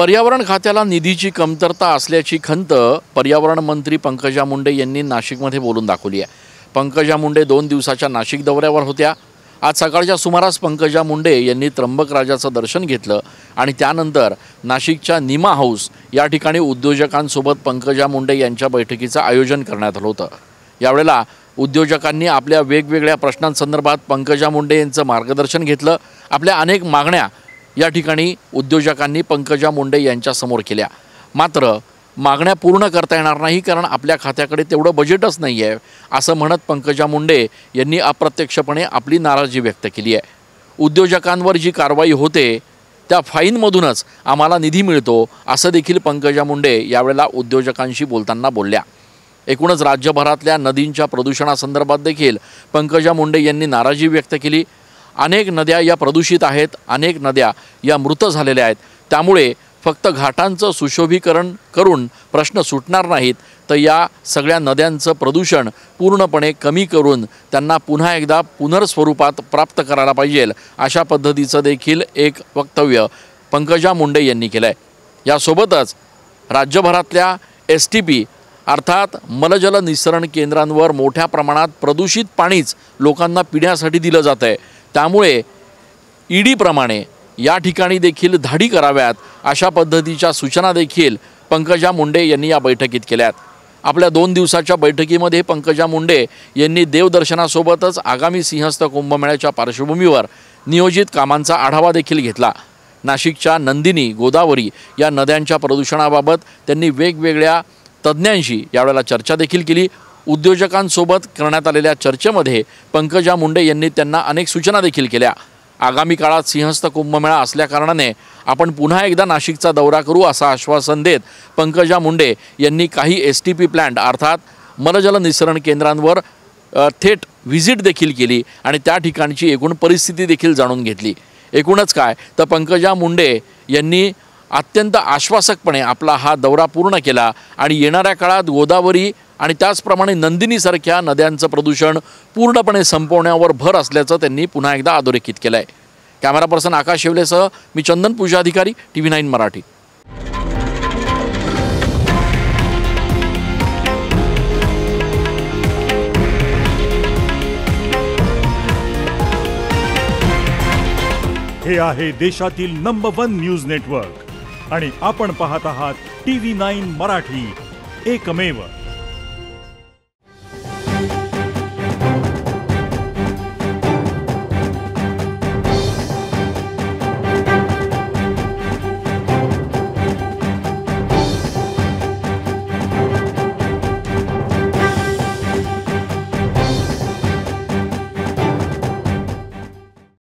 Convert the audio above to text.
पर्यावरण खात्याला निधीची कमतरता असल्याची खंत पर्यावरण मंत्री पंकजा मुंडे यांनी नाशिकमध्ये बोलून दाखवली आहे। पंकजा मुंडे 2 दिवसाच्या नाशिक दौऱ्यावर होत्या। आज सकाळच्या सुमारास पंकजा मुंडे यांनी त्र्यंबकराजाचं दर्शन घेतलं आणि त्यानंतर नाशिकच्या निमा हाऊस या ठिकाणी उद्योजकांसोबत पंकजा मुंडे यांच्या बैठकीचं आयोजन करण्यात आलं होतं। यावेळेला उद्योजकांनी आपल्या वेगवेगळ्या प्रश्नांसंदर्भात पंकजा मुंडे यांचं मार्गदर्शन घेतलं। आपल्या अनेक मागण्या या ठिकाणी उद्योजकांनी पंकजा मुंडे यांच्यासमोर केल्या। मात्र मागण्या पूर्ण करता येणार नाही कारण आपल्या खात्याकडे तेवढं बजेटच नाही आहे असं म्हणत पंकजा मुंडे यांनी अप्रत्यक्षपणे आपली नाराजी व्यक्त केली आहे। उद्योजकांवर जी कारवाई होते त्या फाईनमधूनच आम्हाला निधी मिळतो असं देखील पंकजा मुंडे यावेळेला उद्योजकांशी बोलताना बोलल्या। एकूणच राज्यभरातल्या नदींच्या प्रदूषणासंदर्भात देखील पंकजा मुंडे यांनी नाराजी व्यक्त केली। अनेक नद्या या प्रदूषित आहेत, अनेक नद्या या मृत झालेल्या आहेत। त्यामुळे फक्त घाटांचं सुशोभीकरण करून प्रश्न सुटणार नाहीत तर या सगळ्या नद्यांचं प्रदूषण पूर्णपणे कमी करून त्यांना पुन्हा एकदा पुनर्स्वरूपात प्राप्त करायला पाहिजे अशा पद्धतीचं देखील एक वक्तव्य पंकजा मुंडे यांनी केलं आहे। यासोबतच राज्यभरातल्या STP अर्थात मलजल निःसरण केंद्रांवर मोठ्या प्रमाणात प्रदूषित पाणीच लोकांना पिण्यासाठी दिलं जातं आहे। त्यामुळे ED प्रमाणे या ठिकाणी देखील धाडी कराव्यात अशा पद्धतीच्या सूचना देखील पंकजा मुंडे यांनी या बैठकीत केल्यात। आपल्या 2 दिवसाच्या बैठकीमध्ये पंकजा मुंडे यांनी देवदर्शनासोबतच आगामी सिंहस्थ कुंभमेळ्याच्या पार्श्वभूमीवर नियोजित कामांचा आढावा देखील घेतला। नाशिकच्या नंदिनी, गोदावरी या नद्यांच्या प्रदूषणाबाबत त्यांनी वेगवेगळ्या तज्ज्ञांशी यावेळेला चर्चा देखील केली। उद्योजकांसोबत करण्यात आलेल्या चर्चेमध्ये पंकजा मुंडे यांनी त्यांना अनेक सूचना देखील केल्या। आगामी काळात सिंहस्थ कुंभमेळा असल्याकारणाने आपण पुन्हा एकदा नाशिकचा दौरा करू असं आश्वासन देत पंकजा मुंडे यांनी काही STP प्लांट अर्थात मलजल निःसरण केंद्रांवर थेट व्हिजिट देखील केली आणि त्या ठिकाणची एकूण परिस्थिती देखील जाणून घेतली। एकूणच काय तर पंकजा मुंडे यांनी अत्यंत आश्वासकपणे आपला हा दौरा पूर्ण केला आणि येणाऱ्या काळात गोदावरी आणि त्याचप्रमाणे नंदिनीसारख्या नद्यांचं प्रदूषण पूर्णपणे संपवण्यावर भर असल्याचं त्यांनी पुन्हा एकदा अधोरेखित केलं आहे। कॅमेरा पर्सन आकाश शेवलेसह मी चंदन पूजाधिकारी TV9 मराठी। हे आहे देशातील नंबर 1 न्यूज नेटवर्क आणि आपण पाहत आहात TV9 मराठी, एकमेव।